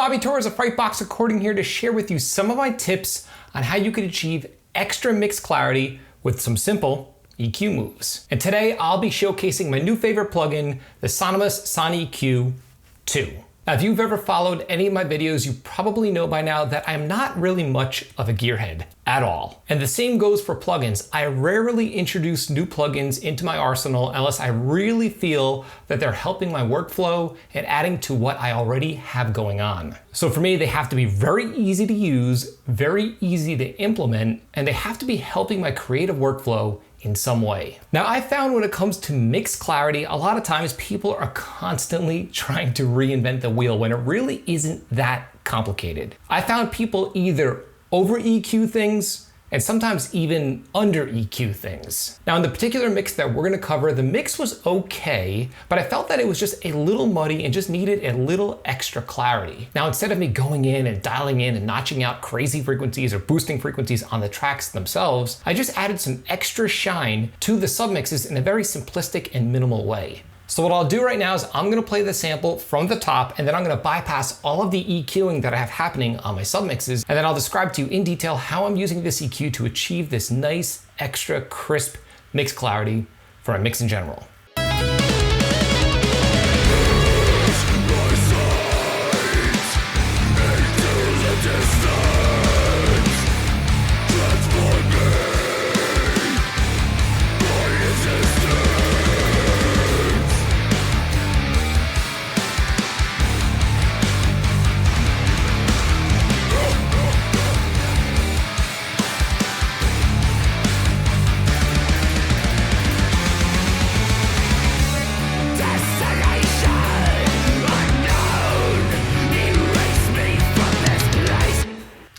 Bobby Torres of Frightbox Recording here to share with you some of my tips on how you can achieve extra mix clarity with some simple EQ moves. And today I'll be showcasing my new favorite plugin, the Sonimus Q2. Now, if you've ever followed any of my videos, you probably know by now that I'm not really much of a gearhead at all. And the same goes for plugins. I rarely introduce new plugins into my arsenal unless I really feel that they're helping my workflow and adding to what I already have going on. So for me, they have to be very easy to use, very easy to implement, and they have to be helping my creative workflow in some way. Now, I found when it comes to mix clarity, a lot of times people are constantly trying to reinvent the wheel when it really isn't that complicated. I found people either over EQ things and sometimes even under EQ things. Now, in the particular mix that we're gonna cover, the mix was okay, but I felt that it was just a little muddy and just needed a little extra clarity. Now, instead of me going in and dialing in and notching out crazy frequencies or boosting frequencies on the tracks themselves, I just added some extra shine to the submixes in a very simplistic and minimal way. So what I'll do right now is I'm gonna play the sample from the top, and then I'm gonna bypass all of the EQing that I have happening on my submixes, and then I'll describe to you in detail how I'm using this EQ to achieve this nice, extra crisp mix clarity for my mix in general.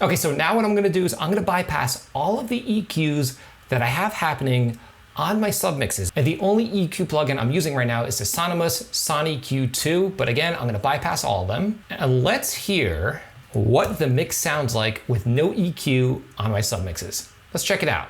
Okay, so now what I'm gonna do is I'm gonna bypass all of the EQs that I have happening on my submixes. And the only EQ plugin I'm using right now is the Sonimus Q2, but again, I'm gonna bypass all of them. And let's hear what the mix sounds like with no EQ on my submixes. Let's check it out.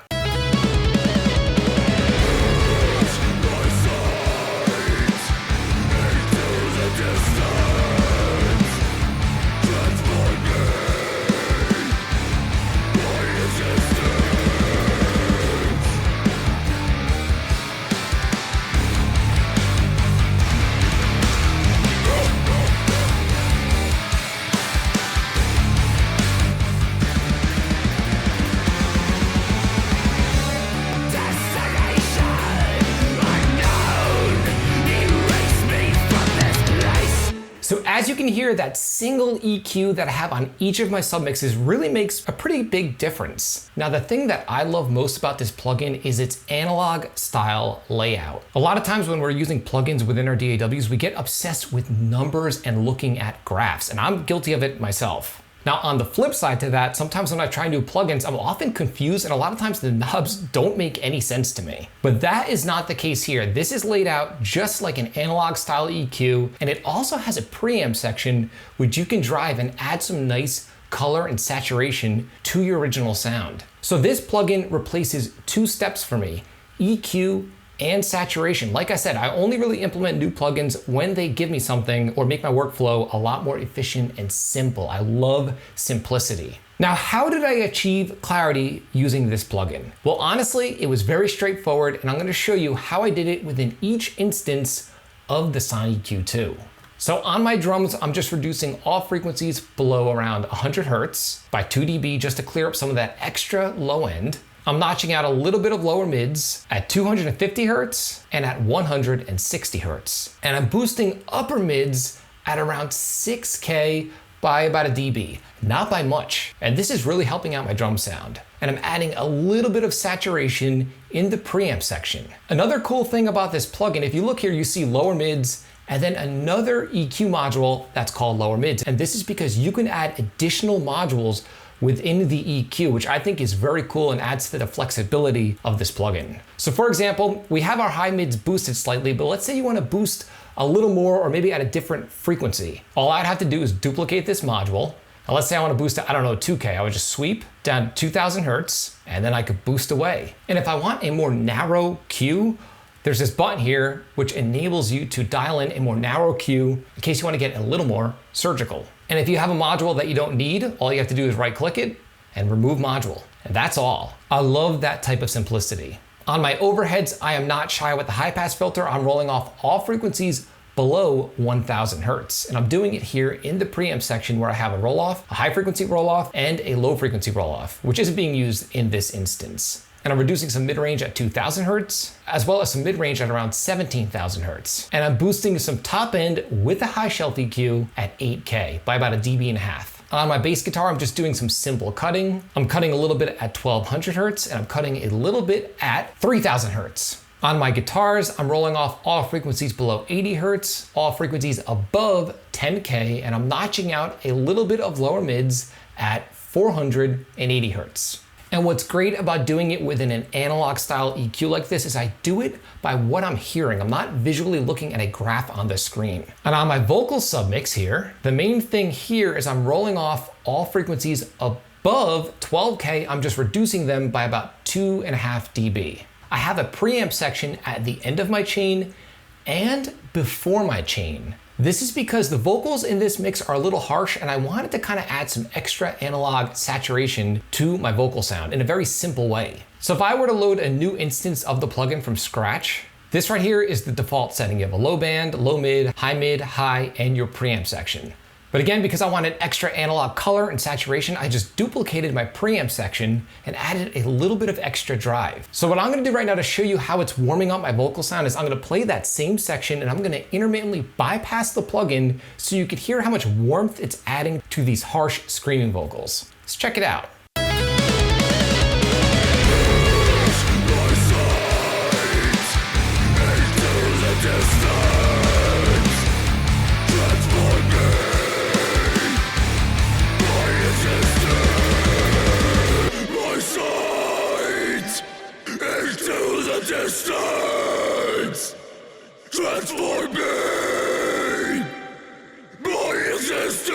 So as you can hear, that single EQ that I have on each of my submixes really makes a pretty big difference. Now, the thing that I love most about this plugin is its analog style layout. A lot of times when we're using plugins within our DAWs, we get obsessed with numbers and looking at graphs, and I'm guilty of it myself. Now, on the flip side to that, sometimes when I try and do plugins, I'm often confused, and a lot of times the knobs don't make any sense to me. But that is not the case here. This is laid out just like an analog style EQ, and it also has a preamp section which you can drive and add some nice color and saturation to your original sound. So this plugin replaces two steps for me, EQ and saturation. Like I said, I only really implement new plugins when they give me something or make my workflow a lot more efficient and simple. I love simplicity. Now, how did I achieve clarity using this plugin? Well, honestly, it was very straightforward, and I'm gonna show you how I did it within each instance of the SoneEQ. So on my drums, I'm just reducing all frequencies below around 100 Hertz by 2 dB just to clear up some of that extra low end. I'm notching out a little bit of lower mids at 250 Hertz and at 160 Hertz. And I'm boosting upper mids at around 6K by about a dB, not by much. And this is really helping out my drum sound. And I'm adding a little bit of saturation in the preamp section. Another cool thing about this plugin, if you look here, you see lower mids and then another EQ module that's called lower mids. And this is because you can add additional modules within the EQ, which I think is very cool and adds to the flexibility of this plugin. So for example, we have our high mids boosted slightly, but let's say you want to boost a little more or maybe at a different frequency. All I'd have to do is duplicate this module. Now let's say I want to boost to, I don't know, 2K. I would just sweep down 2000 Hertz and then I could boost away. And if I want a more narrow Q, There's this button here which enables you to dial in a more narrow cue in case you want to get a little more surgical. And if you have a module that you don't need, all you have to do is right click it and remove module. And that's all. I love that type of simplicity. On my overheads, I am not shy with the high pass filter. I'm rolling off all frequencies below 1000 Hertz. And I'm doing it here in the preamp section where I have a roll off, a high frequency roll off, and a low frequency roll off, which isn't being used in this instance. And I'm reducing some mid-range at 2000 Hertz, as well as some mid-range at around 17,000 Hertz. And I'm boosting some top end with a high shelf EQ at 8K by about 1.5 dB. On my bass guitar, I'm just doing some simple cutting. I'm cutting a little bit at 1200 Hertz, and I'm cutting a little bit at 3000 Hertz. On my guitars, I'm rolling off all frequencies below 80 Hertz, all frequencies above 10K, and I'm notching out a little bit of lower mids at 480 Hertz. And what's great about doing it within an analog style EQ like this is I do it by what I'm hearing. I'm not visually looking at a graph on the screen. And on my vocal submix here, the main thing here is I'm rolling off all frequencies above 12K. I'm just reducing them by about 2.5 dB. I have a preamp section at the end of my chain and before my chain. This is because the vocals in this mix are a little harsh and I wanted to kind of add some extra analog saturation to my vocal sound in a very simple way. So if I were to load a new instance of the plugin from scratch, this right here is the default setting. You have a low band, low mid, high, and your preamp section. But again, because I wanted extra analog color and saturation, I just duplicated my preamp section and added a little bit of extra drive. So what I'm gonna do right now to show you how it's warming up my vocal sound is I'm gonna play that same section and I'm gonna intermittently bypass the plugin so you can hear how much warmth it's adding to these harsh screaming vocals. Let's check it out. Distance, transforming my existence.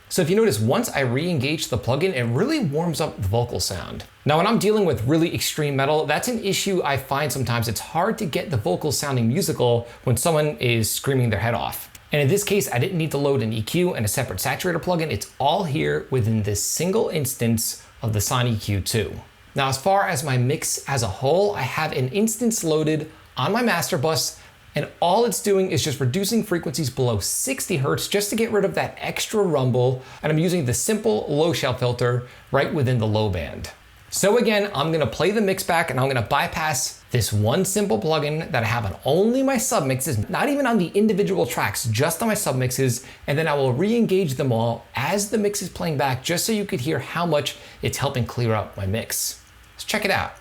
So if you notice, once I re-engage the plugin, it really warms up the vocal sound. Now, when I'm dealing with really extreme metal, that's an issue I find sometimes. It's hard to get the vocals sounding musical when someone is screaming their head off. And in this case, I didn't need to load an EQ and a separate saturator plugin. It's all here within this single instance of the SoneEQ 2. Now, as far as my mix as a whole, I have an instance loaded on my master bus, and all it's doing is just reducing frequencies below 60 Hertz just to get rid of that extra rumble, and I'm using the simple low shelf filter right within the low band. So again, I'm gonna play the mix back and I'm gonna bypass this one simple plugin that I have on only my submixes, not even on the individual tracks, just on my submixes, and then I will re-engage them all as the mix is playing back just so you could hear how much it's helping clear up my mix. Let's check it out.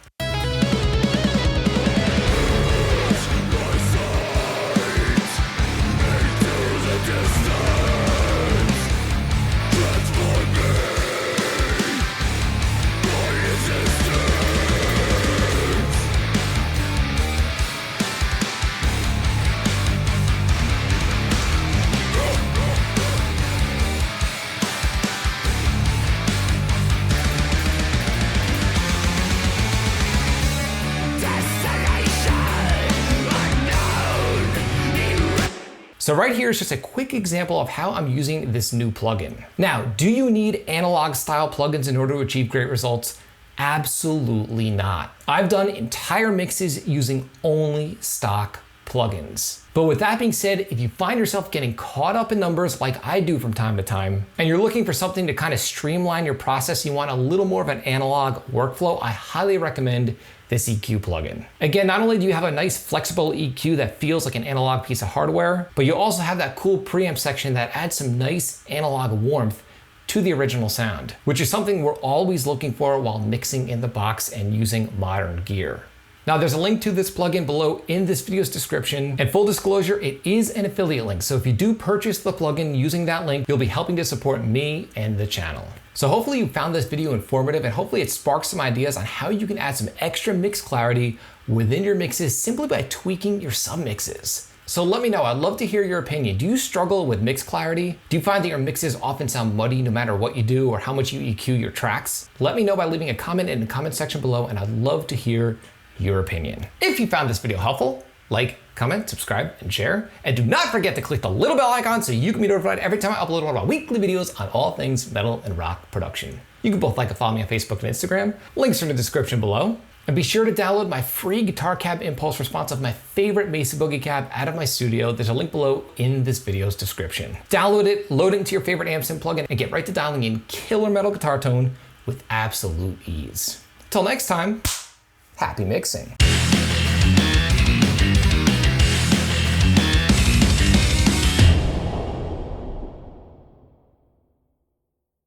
So right here is just a quick example of how I'm using this new plugin. Now, do you need analog style plugins in order to achieve great results? Absolutely not. I've done entire mixes using only stock plugins. But with that being said, if you find yourself getting caught up in numbers like I do from time to time, and you're looking for something to kind of streamline your process, you want a little more of an analog workflow, I highly recommend this EQ plugin. Again, not only do you have a nice flexible EQ that feels like an analog piece of hardware, but you also have that cool preamp section that adds some nice analog warmth to the original sound, which is something we're always looking for while mixing in the box and using modern gear. Now, there's a link to this plugin below in this video's description, and full disclosure, it is an affiliate link. So if you do purchase the plugin using that link, you'll be helping to support me and the channel. So hopefully you found this video informative, and hopefully it sparks some ideas on how you can add some extra mix clarity within your mixes simply by tweaking your submixes. So let me know, I'd love to hear your opinion. Do you struggle with mix clarity? Do you find that your mixes often sound muddy no matter what you do or how much you EQ your tracks? Let me know by leaving a comment in the comment section below, and I'd love to hear your opinion. If you found this video helpful, like, comment, subscribe, and share. And do not forget to click the little bell icon so you can be notified every time I upload one of my weekly videos on all things metal and rock production. You can both like and follow me on Facebook and Instagram. Links are in the description below. And be sure to download my free guitar cab impulse response of my favorite Mesa Boogie cab out of my studio. There's a link below in this video's description. Download it, load it into your favorite amp sim plugin, and get right to dialing in killer metal guitar tone with absolute ease. Till next time, happy mixing.